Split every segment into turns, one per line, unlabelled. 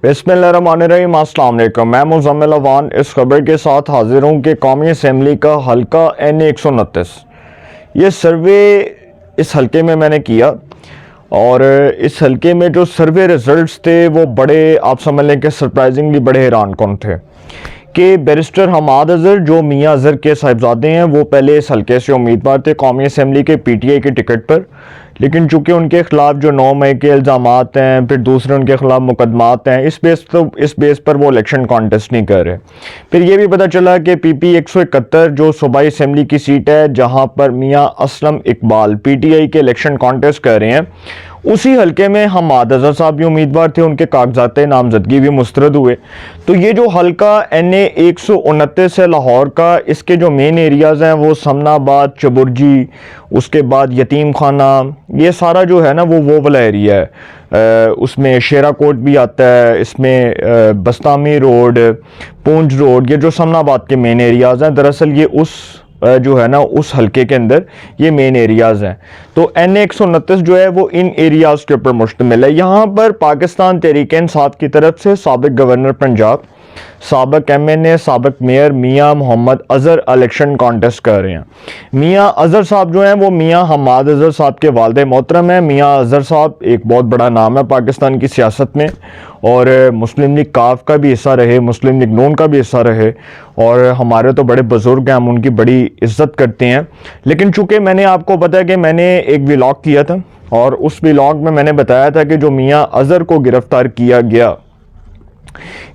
बिस्मिल्लाहिर्रहमानिर्रहीम, अस्सलाम वालेकुम। मैं मुज़म्मिल अवान इस खबर के साथ हाजिर हूँ कि कौमी असम्बली का हल्का NA 129 ये सर्वे इस हल्के में मैंने किया और इस हल्के में जो सर्वे रिज़ल्ट्स थे वो बड़े, आप समझ लें कि सरप्राइजिंगली बड़े हैरान कौन थे कि बैरिस्टर हमाद अज़हर जो मियाँ अज़हर के साहिबजादे हैं वो पहले इस हल्के से उम्मीदवार थे कौमी असम्बली के PTI के टिकट पर, लेकिन चूँकि उनके ख़िलाफ़ जो 9 मई के इल्ज़ामात हैं, फिर दूसरे उनके ख़िलाफ़ मुकदमात हैं, इस बेस पर वो इलेक्शन कॉन्टेस्ट नहीं कर रहे। फिर ये भी पता चला कि PP 171 जो सूबाई असम्बली की सीट है जहाँ पर मियाँ असलम इकबाल PTI के इलेक्शन कॉन्टेस्ट कर रहे हैं, उसी हल्के में हमाद अज़हर साहब भी उम्मीदवार थे, उनके कागजात नामजदगी भी मुस्तरद हुए। तो ये जो हल्का NA 129 है लाहौर का, इसके जो मेन एरियाज़ हैं वो समनाबाद, चबुर्जी, उसके बाद यतीम खाना, ये सारा जो है ना वो वाला एरिया है। उसमें शेराकोट भी आता है, इसमें बस्तामी रोड, पूंछ रोड, ये जो समनाबाद के मेन एरियाज़ हैं, दरअसल ये उस जो है ना उस हल्के के अंदर ये मेन एरियाज़ हैं। तो NA 129 जो है वो इन एरियाज़ के ऊपर मुश्तमिल है। यहाँ पर पाकिस्तान तहरीक इंसाफ की तरफ से साबिक गवर्नर पंजाब, साबिक MNA, साबिक मेयर मियाँ मोहम्मद अज़हर इलेक्शन कॉन्टेस्ट कर रहे हैं। मियाँ अज़हर साहब जो हैं वो मियाँ हमाद अज़हर साहब के वालिद मोहतरम हैं। मियाँ अज़हर साहब एक बहुत बड़ा नाम है पाकिस्तान की सियासत में और मुस्लिम लीग काफ का भी हिस्सा रहे, मुस्लिम लीग नून का भी हिस्सा रहे और हमारे तो बड़े बुज़ुर्ग हैं, हम उनकी बड़ी इज़्ज़त करते हैं। लेकिन चूँकि मैंने आपको पता है कि मैंने एक व्लॉग किया था और उस व्लॉग में मैंने बताया था कि जो मियाँ अज़हर को गिरफ़्तार किया गया,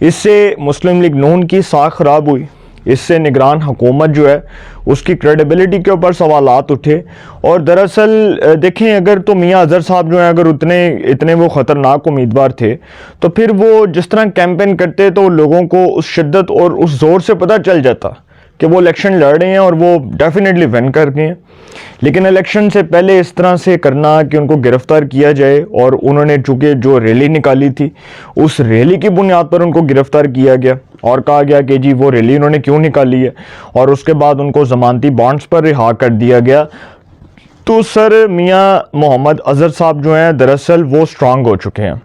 इससे मुस्लिम लीग नून की साख ख़राब हुई, इससे निगरान हुकूमत जो है उसकी क्रेडिबिलिटी के ऊपर सवालात उठे। और दरअसल देखें, अगर तो मियाँ अज़हर साहब जो हैं अगर इतने वो ख़तरनाक उम्मीदवार थे तो फिर वो जिस तरह कैंपेन करते तो लोगों को उस शिद्दत और उस ज़ोर से पता चल जाता कि वो इलेक्शन लड़ रहे हैं और वो डेफिनेटली विन कर गए हैं। लेकिन इलेक्शन से पहले इस तरह से करना कि उनको गिरफ़्तार किया जाए, और उन्होंने चूँकि जो रैली निकाली थी उस रैली की बुनियाद पर उनको गिरफ़्तार किया गया और कहा गया कि जी वो रैली उन्होंने क्यों निकाली है, और उसके बाद उनको ज़मानती बॉन्ड्स पर रिहा कर दिया गया। तो सर मियाँ मोहम्मद अज़हर साहब जो हैं दरअसल वो स्ट्रांग हो चुके हैं,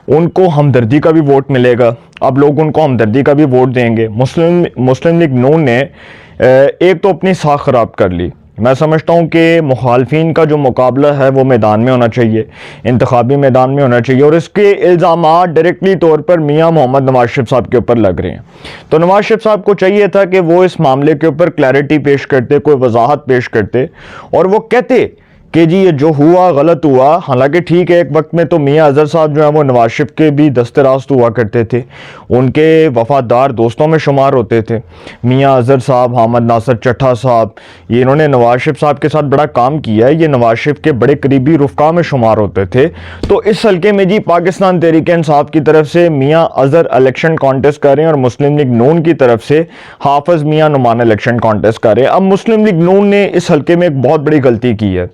उनको हमदर्दी का भी वोट मिलेगा। अब लोग उनको हमदर्दी का भी वोट देंगे। मुस्लिम लीग नून ने एक तो अपनी साख ख़राब कर ली। मैं समझता हूँ कि मुखालफिन का जो मुकाबला है वो मैदान में होना चाहिए, इंतखाबी मैदान में होना चाहिए, और इसके इल्ज़ामात डायरेक्टली तौर पर मियाँ मोहम्मद नवाज शरीफ साहब के ऊपर लग रहे हैं। तो नवाज शरीफ साहब को चाहिए था कि वो इस मामले के ऊपर क्लैरिटी पेश करते, कोई वजाहत पेश करते और वो कहते कि जी ये जो हुआ गलत हुआ। हालांकि ठीक है, एक वक्त में तो मियाँ अज़हर साहब जो है वो नवाज शरीफ के भी दस्ते रास्त हुआ करते थे, उनके वफादार दोस्तों में शुमार होते थे। मियाँ अज़हर साहब, हामिद नासिर चट्ठा साहब, ये इन्होंने नवाज शरीफ साहब के साथ बड़ा काम किया है, ये नवाज शरीफ के बड़े करीबी रुफ़का में शुमार होते थे। तो इस हल्के में जी पाकिस्तान तहरीक इंसाफ की तरफ से मियाँ अज़हर इलेक्शन कॉन्टेस्ट कर रहे हैं और मुस्लिम लीग नून की तरफ से हाफिज़ मियाँ नुमान इलेक्शन कॉन्टेस्ट कर रहे हैं। अब मुस्लिम लीग नून ने इस हल्के में एक बहुत बड़ी गलती की है,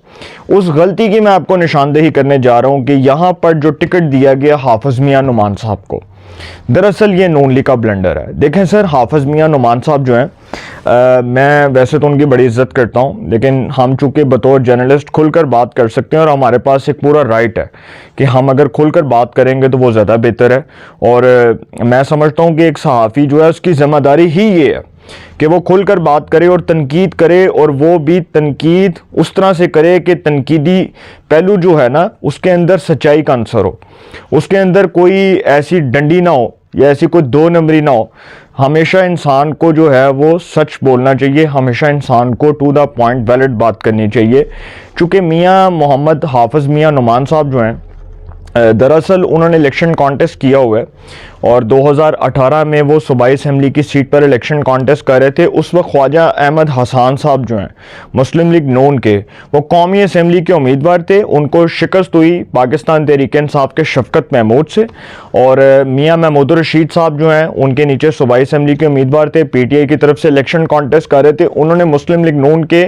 उस गलती की मैं आपको निशानदेही करने जा रहा हूं कि यहां पर जो टिकट दिया गया हाफिज़ मियाँ नुमान साहब को, दरअसल ये नून लीग का ब्लंडर है। देखें सर, हाफिज़ मियाँ नुमान साहब जो हैं, मैं वैसे तो उनकी बड़ी इज्जत करता हूं, लेकिन हम चूंकि बतौर जर्नलिस्ट खुलकर बात कर सकते हैं और हमारे पास एक पूरा राइट है कि हम अगर खुलकर बात करेंगे तो वो ज़्यादा बेहतर है। और मैं समझता हूं कि एक सहाफ़ी जो है उसकी ज़िम्मेदारी ही ये है कि वो खुलकर बात करे और तनकीद करे, और वो भी तनकीद उस तरह से करे कि तनकीदी पहलू जो है ना उसके अंदर सच्चाई का अंसर हो, उसके अंदर कोई ऐसी डंडी ना हो या ऐसी कोई दो नंबरी ना हो। हमेशा इंसान को जो है वो सच बोलना चाहिए, हमेशा इंसान को टू द पॉइंट वैलिड बात करनी चाहिए। चूँकि मियाँ मोहम्मद हाफिज़ मियाँ नुमान साहब जो हैं दरअसल उन्होंने इलेक्शन कॉन्टेस्ट किया हुआ है और 2018 में वो सूबाई असम्बली की सीट पर इलेक्शन कॉन्टेस्ट कर रहे थे। उस वक्त ख्वाजा अहमद हसन साहब जो हैं मुस्लिम लीग नून के, वो कौमी असम्बली के उम्मीदवार थे। उनको शिकस्त हुई पाकिस्तान तहरीक इंसाफ के शफकत महमूद से, और मियाँ महमूद रशीद साहब जो हैं उनके नीचे सूबाई असम्बली के उम्मीदवार थे, PTI की तरफ से इलेक्शन कॉन्टेस्ट कर रहे थे। उन्होंने मुस्लिम लीग नून के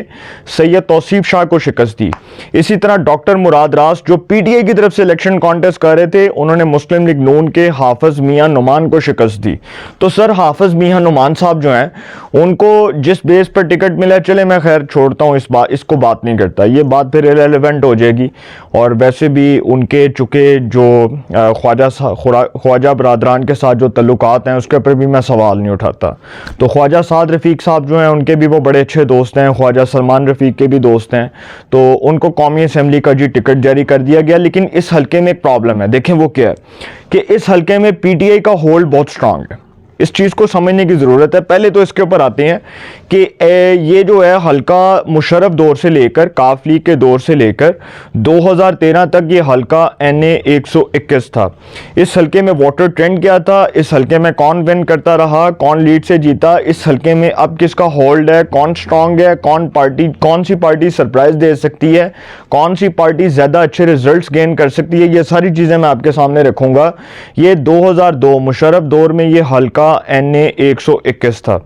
सैयद तौसीफ शाह को शिकस्त दी। इसी तरह डॉक्टर मुराद रास जो PTI की तरफ से इलेक्शन कॉन्टेस्ट कर रहे थे, उन्होंने मुस्लिम लीग नून के हाफिज मियां नुमान को शिकस्त दी। तो सर हाफिज मियां नुमान साहब जो हैं उनको जिस बेस पर टिकट मिला, चले मैं खैर छोड़ता हूँ इसको बात नहीं करता, ये बात फिर इरेलेवेंट हो जाएगी। और वैसे भी उनके चूँकि जो ख्वाजा बरादरान के साथ जो तल्लुकात हैं उसके ऊपर भी मैं सवाल नहीं उठाता। तो ख्वाजा साद रफ़ीक साहब जो हैं उनके भी वो बड़े अच्छे दोस्त हैं, ख्वाजा सलमान रफ़ीक के भी दोस्त हैं, तो उनको कौमी असम्बली का जी टिकट जारी कर दिया गया। लेकिन इस हल्के में एक प्रॉब्लम है, देखें वो क्या है कि इस हल्के में पीटीआई का होल्ड बहुत स्ट्रांग है। इस चीज़ को समझने की ज़रूरत है। पहले तो इसके ऊपर आते हैं कि ये जो है हल्का मुशर्रफ दौर से लेकर काफ लीग के दौर से लेकर 2013 तक ये हल्का NA 121 था। इस हल्के में वोटर ट्रेंड क्या था, इस हल्के में कौन विन करता रहा, कौन लीड से जीता, इस हल्के में अब किसका होल्ड है, कौन स्ट्रांग है, कौन सी पार्टी सरप्राइज दे सकती है, कौन सी पार्टी ज़्यादा अच्छे रिजल्ट्स गेन कर सकती है, ये सारी चीज़ें मैं आपके सामने रखूँगा। ये 2002 मुशर्रफ दौर में ये हल्का NA 121 था।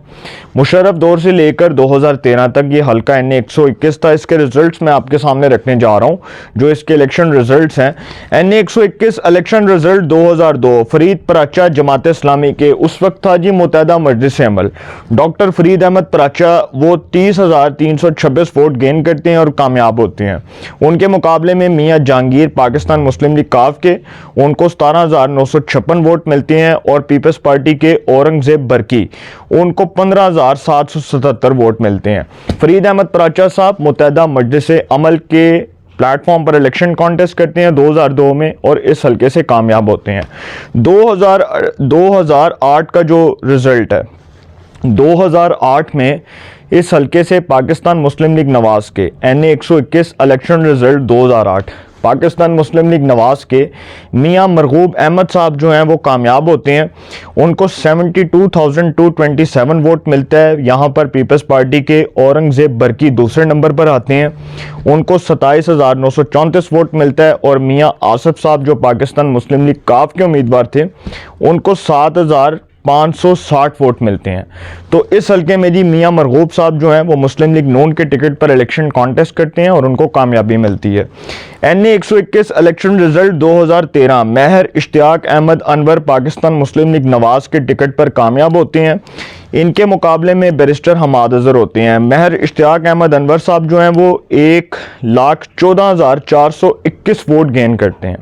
मुशर्रफ दौर से लेकर 2013 तक ये हल्का NA 121 था। इसके रिजल्ट्स मैं आपके सामने रखने जा रहा हूं, जो इसके इलेक्शन रिजल्ट्स हैं। NA 121 election result 2002 Farid Paracha Jamaat Islami के उस वक्त था जी मुत्तहिदा मजलिस अमल। डॉक्टर फरीद अहमद पराचा वो 30,326 वोट गेन करते हैं और कामयाब होते हैं। उनके मुकाबले में मियाँ जहांगीर पाकिस्तान मुस्लिम लीग काफ के, उनको 17,956 वोट मिलते हैं और पीपल्स पार्टी के औरंगजेब बरकी उनको 15,777 वोट मिलते हैं। फरीद अहमद पराचा साहब मुत्तहिदा मजलिस अमल के प्लेटफॉर्म पर इलेक्शन कॉन्टेस्ट करते हैं 2002 में और इस हल्के से कामयाब होते हैं। 2008 का जो रिजल्ट है, 2008 में इस हल्के से पाकिस्तान मुस्लिम लीग नवाज के NA 121 इलेक्शन रिजल्ट 2008 पाकिस्तान मुस्लिम लीग नवाज के मियाँ मरगूब अहमद साहब जो हैं वो कामयाब होते हैं। उनको 72,227 वोट मिलता है। यहाँ पर पीपल्स पार्टी के औरंगजेब बरकी दूसरे नंबर पर आते हैं, उनको 27,934 वोट मिलता है। और मियाँ आसिफ साहब जो पाकिस्तान मुस्लिम लीग काफ के उम्मीदवार थे, उनको 7,560 वोट मिलते हैं। तो इस हल्के में जी मियाँ मरगूब साहब जो हैं वो मुस्लिम लीग नून के टिकट पर इलेक्शन कॉन्टेस्ट करते हैं और उनको कामयाबी मिलती है। NA 121 इलेक्शन रिजल्ट 2013 महर इश्तियाक अहमद अनवर पाकिस्तान मुस्लिम लीग नवाज के टिकट पर कामयाब होते हैं। इनके मुकाबले में बैरिस्टर हमाद अजहर होते हैं। महर इश्तियाक अहमद अनवर साहब जो हैं वो 1,14,421 वोट गेन करते हैं।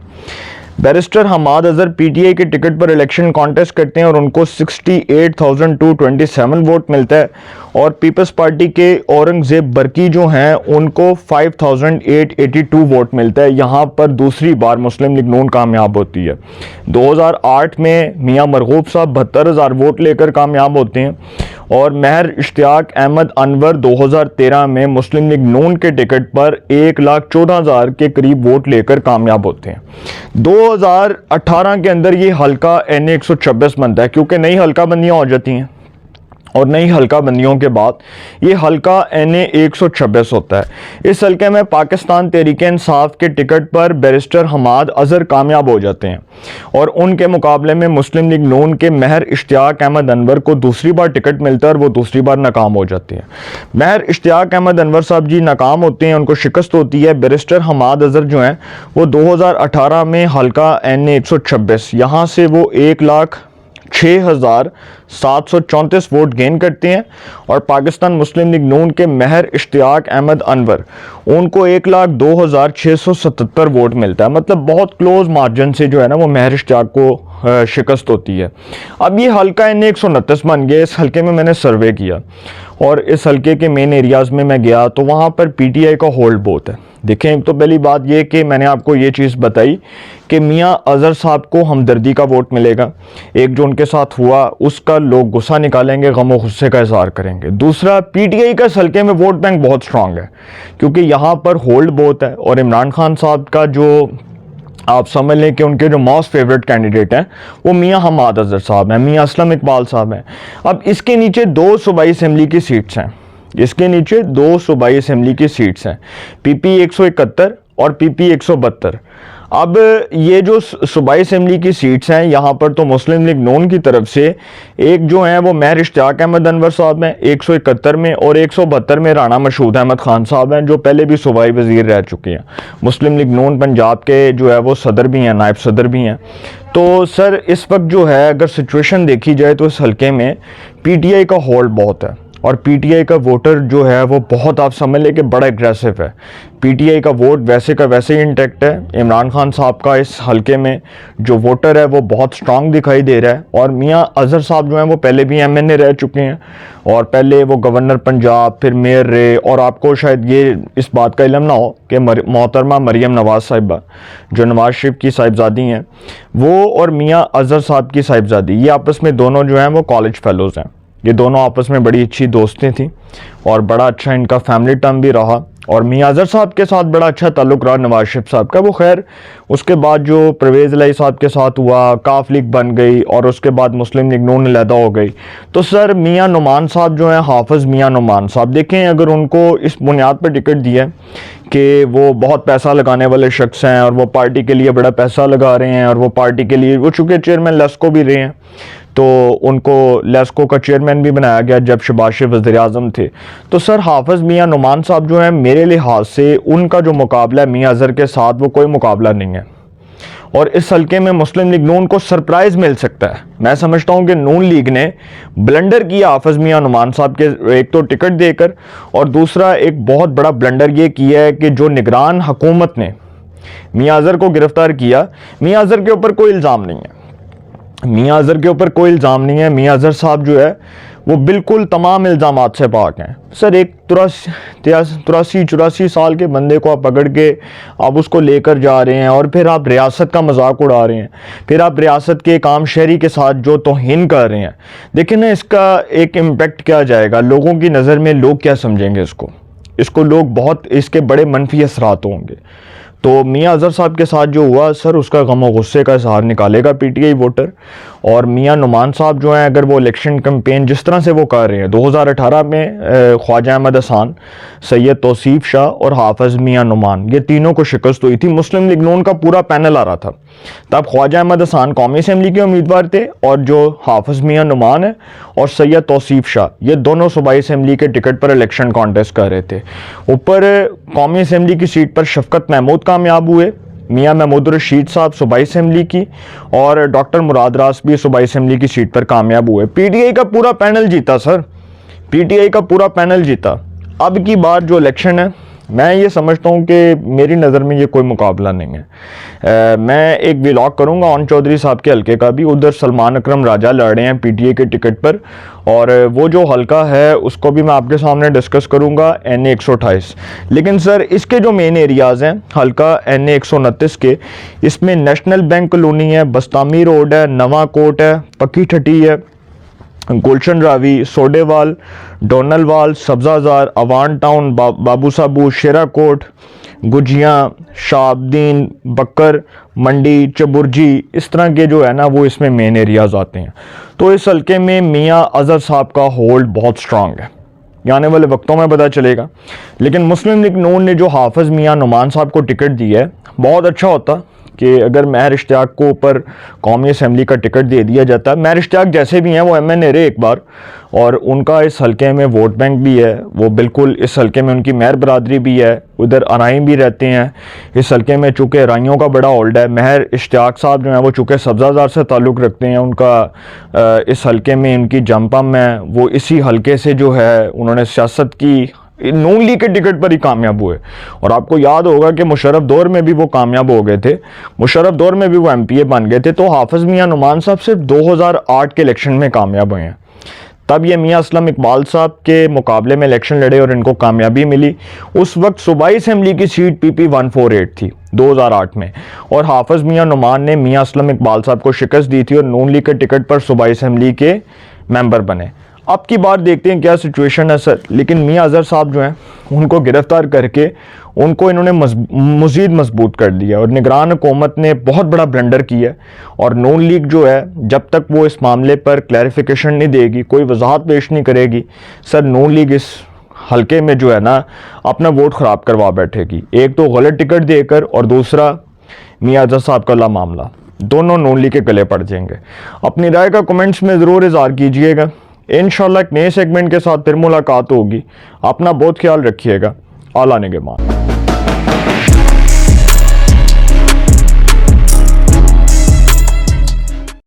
बैरिस्टर हमाद अजहर PTI के टिकट पर इलेक्शन कॉन्टेस्ट करते हैं और उनको 68,227 वोट मिलता है। और पीपल्स पार्टी के औरंगजेब बरकी जो हैं उनको 5,882 वोट मिलता है। यहाँ पर दूसरी बार मुस्लिम लीग नून कामयाब होती है। 2008 में मियाँ मरगूब साहब 72,000 वोट लेकर कामयाब होते हैं और महर इश्तियाक अहमद अनवर 2013 में मुस्लिम लीग नून के टिकट पर 1,14,000 के करीब वोट लेकर कामयाब होते हैं। 2018 के अंदर ये हल्का NA 126 बनता है, क्योंकि नई हल्का बंदियाँ हो जाती हैं और नई हल्का बंदियों के बाद ये हल्का NA 126 होता है। इस हल्के में पाकिस्तान तहरीक इंसाफ के टिकट पर बैरिस्टर हमाद अजहर कामयाब हो जाते हैं और उनके मुकाबले में मुस्लिम लीग नून के महर इश्तियाक अहमद अनवर को दूसरी बार टिकट मिलता है और वो दूसरी बार नाकाम हो जाते हैं। महर इश्तियाक अहमद अनवर साहब जी नाकाम होते हैं, उनको शिकस्त होती है। बैरिस्टर हमाद अजहर जो हैं वो 2018 में हल्का NA 126 यहाँ से वो 1,06,734 वोट गेन करते हैं और पाकिस्तान मुस्लिम लीग नून के महर इश्तियाक अहमद अनवर उनको 1,02,677 वोट मिलता है। मतलब बहुत क्लोज मार्जिन से जो है ना वो महर इश्तियाक को शिकस्त होती है। अब ये हल्का NA 129 बन गया। इस हल्के में मैंने सर्वे किया और इस हल्के के मेन एरियाज़ में मैं गया तो वहाँ पर PTI का होल्ड बहुत है। देखें, तो पहली बात ये कि मैंने आपको ये चीज़ बताई कि मियाँ अजहर साहब को हमदर्दी का वोट मिलेगा। एक जो उनके साथ हुआ उसका लोग गुस्सा निकालेंगे, गम और गुस्से का इजहार करेंगे। दूसरा, PTI का इस हल्के में वोट बैंक बहुत स्ट्रांग है क्योंकि यहाँ पर होल्ड बहुत है और इमरान खान साहब का जो आप समझ लें कि उनके जो मोस्ट फेवरेट कैंडिडेट हैं वो मियाँ हमाद अजहर साहब हैं, मियाँ असलम इकबाल साहब हैं। अब इसके नीचे 2 सूबाई असम्बली की सीट्स हैं, इसके नीचे 2 सूबाई असम्बली की सीट्स हैं, PP 171 और PP 172। अब ये जो सूबाई असम्बली की सीट्स हैं, यहाँ पर तो मुस्लिम लीग नून की तरफ से एक जो हैं वो महर इश्तियाक अहमद अनवर साहब हैं 171 में, और 172 में राना मशहूद अहमद खान साहब हैं, जो पहले भी सूबाई वज़ीर रह चुके हैं। मुस्लिम लीग नून पंजाब के जो है वो सदर भी हैं, नायब सदर भी हैं। तो सर इस वक्त जो है अगर सिचुएशन देखी जाए तो इस हल्के में PTI का होल्ड बहुत है, और PTI का वोटर जो है वो बहुत, आप समझ लें कि बड़ा एग्रेसिव है। PTI का वोट वैसे का वैसे ही इंटैक्ट है। इमरान खान साहब का इस हल्के में जो वोटर है वो बहुत स्ट्रांग दिखाई दे रहा है। और मियां अजहर साहब जो हैं वो पहले भी MNA रह चुके हैं, और पहले वो गवर्नर पंजाब, फिर मेयर रहे। और आपको शायद ये इस बात का इल्म ना हो कि मोहतरमा मरियम नवाज़ साहिबा जो नवाज शरीफ की साहिबजादी हैं, वो और मियां अजहर साहब की साहिबजादी, ये आपस में दोनों जो हैं वो कॉलेज फेलोज़ हैं। ये दोनों आपस में बड़ी अच्छी दोस्तें थी, और बड़ा अच्छा इनका फैमिली टर्म भी रहा। और मियां अजहर साहब के साथ बड़ा अच्छा ताल्लुक रहा नवाज शरीफ साहब का। वो खैर उसके बाद जो परवेज़ इलाही साहब के साथ हुआ, काफ लीग बन गई, और उसके बाद मुस्लिम लीग नून अलहदा हो गई। तो सर मियां नुमान साहब जो हैं, हाफिज़ मियां नुमान साहब, देखें अगर उनको इस बुनियाद पर टिकट दिया है कि वो बहुत पैसा लगाने वाले शख्स हैं, और वो पार्टी के लिए बड़ा पैसा लगा रहे हैं, और वो पार्टी के लिए वो चूँकि चेयरमैन लेस्को भी रहे हैं, तो उनको लेस्को का चेयरमैन भी बनाया गया जब शहबाज शरीफ वज़ीर आज़म थे। तो सर हाफिज़ मियां नुमान साहब जो हैं, मेरे लिहाज से उनका जो मुकाबला है मियां अज़हर के साथ, वो कोई मुकाबला नहीं है। और इस हल्के में मुस्लिम लीग नून को सरप्राइज़ मिल सकता है। मैं समझता हूँ कि नून लीग ने ब्लंडर किया हाफिज़ मियां नुमान साहब के, एक तो टिकट देकर, और दूसरा एक बहुत बड़ा ब्लंडर ये किया है कि जो निगरान हुकूमत ने मियां अज़हर को गिरफ़्तार किया, मियां अज़हर के ऊपर कोई इल्ज़ाम नहीं है। मियां अज़हर के ऊपर कोई इल्ज़ाम नहीं है। मियां अज़हर साहब जो है वो बिल्कुल तमाम इल्ज़ामात से पाक हैं। सर एक 83-84 साल के बंदे को आप पकड़ के आप उसको लेकर जा रहे हैं, और फिर आप रियासत का मजाक उड़ा रहे हैं, फिर आप रियासत के एक आम शहरी के साथ जो तौहीन कर रहे हैं। देखिए ना, इसका एक इम्पेक्ट क्या जाएगा लोगों की नज़र में, लोग क्या समझेंगे इसको लोग बहुत, इसके बड़े मनफी असरात होंगे। तो मियां अज़हर साहब के साथ जो हुआ सर, उसका गम और गुस्से का इज़हार निकालेगा PTI वोटर। और मियां नुमान साहब जो हैं, अगर वो इलेक्शन कैंपेन जिस तरह से वो कर रहे हैं, 2018 में ख्वाजा अहमद हसन, सैयद तौसीफ़ शाह और हाफिज़ मियां नुमान, ये तीनों को शिकस्त हुई थी। मुस्लिम लीग नून का पूरा पैनल आ रहा था, तब ख्वाजा अहमद हसन कौमी असम्बली के उम्मीदवार थे, और जो हाफिज़ मियां नुमान है और सैयद तौसीफ़ शाह, ये दोनों सूबाई असम्बली के टिकट पर इलेक्शन कॉन्टेस्ट कर रहे थे। ऊपर कौमी असम्बली की सीट पर शफकत महमूद कामयाब हुए, मियां महमूद रशीद साहब सूबाई असम्बली की, और डॉक्टर मुराद रास भी सूबाई असम्बली की सीट पर कामयाब हुए। PTI का पूरा पैनल जीता सर, PTI का पूरा पैनल जीता। अब की बार जो इलेक्शन है, मैं ये समझता हूँ कि मेरी नज़र में ये कोई मुकाबला नहीं है। मैं एक व्लॉग करूँगा ऑन चौधरी साहब के हल्के का भी, उधर सलमान अकरम राजा लड़ रहे हैं PTI के टिकट पर, और वो जो हल्का है उसको भी मैं आपके सामने डिस्कस करूँगा, NA 128। लेकिन सर इसके जो मेन एरियाज़ हैं हल्का NA 129 के, इसमें नेशनल बैंक कॉलोनी है, बस्तामी रोड है, नवा कोट है, पक्की ठट्टी है, गुलशन रावी, सोडेवाल, डोनलवाल, सब्जाजार, अवान टाउन, बाबू साबू, शेराकोट, गुजियाँ, शाहबदीन, बकर मंडी, चबुर्जी, इस तरह के जो है ना वो इसमें मेन एरियाज़ आते हैं। तो इस हल्के में मियां अज़हर साहब का होल्ड बहुत स्ट्रांग है, आने वाले वक्तों में पता चलेगा। लेकिन मुस्लिम लीग नून ने जो हाफिज़ मियां नुमान साहब को टिकट दिया है, बहुत अच्छा होता कि अगर महर इश्तियाक को ऊपर कौमी असम्बली का टिकट दे दिया जाता। महर इश्तियाक जैसे भी हैं वो MNA रहे एक बार, और उनका इस हल्के में वोट बैंक भी है, वो बिल्कुल इस हल्के में उनकी महर बरादरी भी है, उधर अराई भी रहते हैं इस हल्के में। चूँकि अराइयों का बड़ा होल्ड है, महर इश्तियाक साहब जो हैं वो चूँकि सब्जाजार से ताल्लुक़ रखते हैं, उनका इस हल्के में इनकी जंपम है, वो इसी हल्के से जो है उन्होंने सियासत की, नून लीग के टिकट पर ही कामयाब हुए। और आपको याद होगा कि मुशर्रफ दौर में भी वो कामयाब हो गए थे, मुशर्रफ दौर में भी वो MPA बन गए थे। तो हाफिज़ मियां नुमान साहब सिर्फ 2008 के इलेक्शन में कामयाब हुए हैं, तब ये मियां असलम इकबाल साहब के मुकाबले में इलेक्शन लड़े और इनको कामयाबी मिली। उस वक्त सूबाई असम्बली की सीट PP 148 थी 2008 में, और हाफिज़ मियां नुमान ने मियां असलम इकबाल साहब को शिकस्त दी थी और नून लीग के टिकट पर सूबाई असम्बली के मेंबर बने। अब की बार देखते हैं क्या सिचुएशन है सर। लेकिन मियां अज़हर साहब जो हैं उनको गिरफ़्तार करके उनको इन्होंने मज़ीद मजबूत कर दिया, और निगरान हुकूमत ने बहुत बड़ा ब्लंडर किया। और नून लीग जो है जब तक वो इस मामले पर क्लैरिफिकेशन नहीं देगी, कोई वजाहत पेश नहीं करेगी, सर नून लीग इस हल्के में जो है ना अपना वोट ख़राब करवा बैठेगी। एक तो गलत टिकट देकर, और दूसरा मियाँ जज साहब का मामला, दोनों नून लीग के गले पड़ जाएंगे। अपनी राय का कमेंट्स में ज़रूर इज़हार कीजिएगा। इंशाल्लाह एक नए सेगमेंट के साथ फिर मुलाकात होगी। अपना बहुत ख्याल रखिएगा। आला निगहबान।